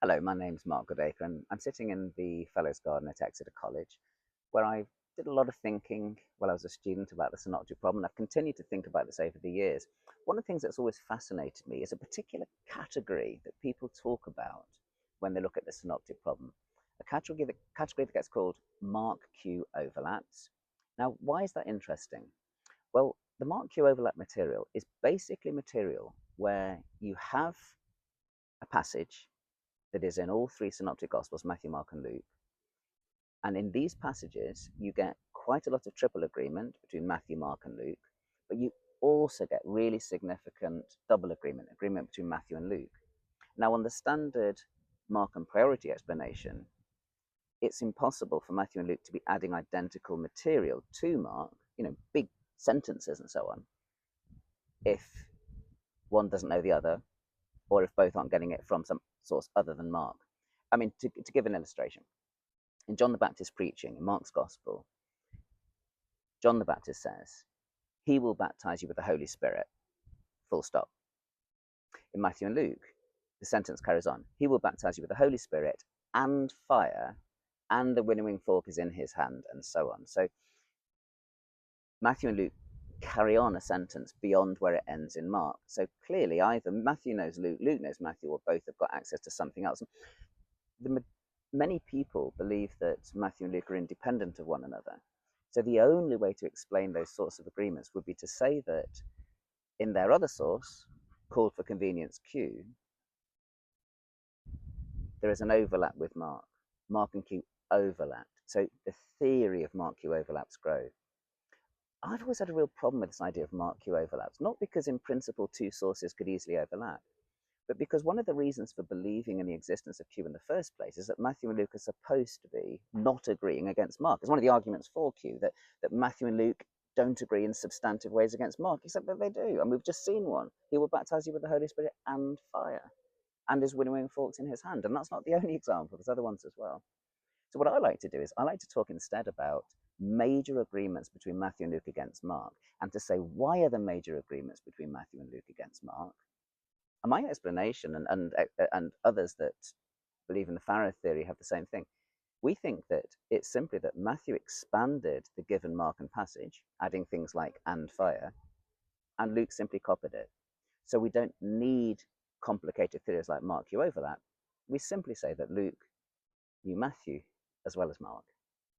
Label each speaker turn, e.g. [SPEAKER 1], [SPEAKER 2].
[SPEAKER 1] Hello, my name's Mark Goodacre, and I'm sitting in the Fellows Garden at Exeter College, where I did a lot of thinking while I was a student about the synoptic problem. I've continued to think about this over the years. One of the things that's always fascinated me is a particular category that people talk about when they look at the synoptic problem, a category that gets called Mark-Q overlaps. Now, why is that interesting? Well, the Mark-Q overlap material is basically material where you have a passage that is in all three synoptic gospels, Matthew, Mark, and Luke. And in these passages, you get quite a lot of triple agreement between Matthew, Mark, and Luke, but you also get really significant double agreement between Matthew and Luke. Now, on the standard Markan priority explanation, it's impossible for Matthew and Luke to be adding identical material to Mark, big sentences and so on, if one doesn't know the other, or if both aren't getting it from some source other than Mark. I mean, to give an illustration, in John the Baptist preaching, in Mark's Gospel, John the Baptist says, he will baptize you with the Holy Spirit, full stop. In Matthew and Luke, the sentence carries on, he will baptize you with the Holy Spirit and fire, and the winnowing fork is in his hand, and so on. So Matthew and Luke carry on a sentence beyond where it ends in Mark. So clearly either Matthew knows Luke, Luke knows Matthew, or both have got access to something else. Many people believe that Matthew and Luke are independent of one another. So the only way to explain those sorts of agreements would be to say that in their other source, called for convenience Q, there is an overlap with Mark. Mark and Q overlap. So the theory of Mark Q overlaps grow. I've always had a real problem with this idea of Mark Q overlaps, not because in principle two sources could easily overlap, but because one of the reasons for believing in the existence of Q in the first place is that Matthew and Luke are supposed to be not agreeing against Mark. It's one of the arguments for Q that Matthew and Luke don't agree in substantive ways against Mark, except that they do. And we've just seen one. He will baptize you with the Holy Spirit and fire, and his winnowing forks in his hand. And that's not the only example, there's other ones as well. So what I like to do is I like to talk instead about major agreements between Matthew and Luke against Mark, and to say, why are the major agreements between Matthew and Luke against Mark? And my explanation, and others that believe in the Farrow theory have the same thing. We think that it's simply that Matthew expanded the given Markan passage, adding things like and fire, and Luke simply copied it. So we don't need complicated theories like Mark Q overlap. We simply say that Luke knew Matthew as well as Mark.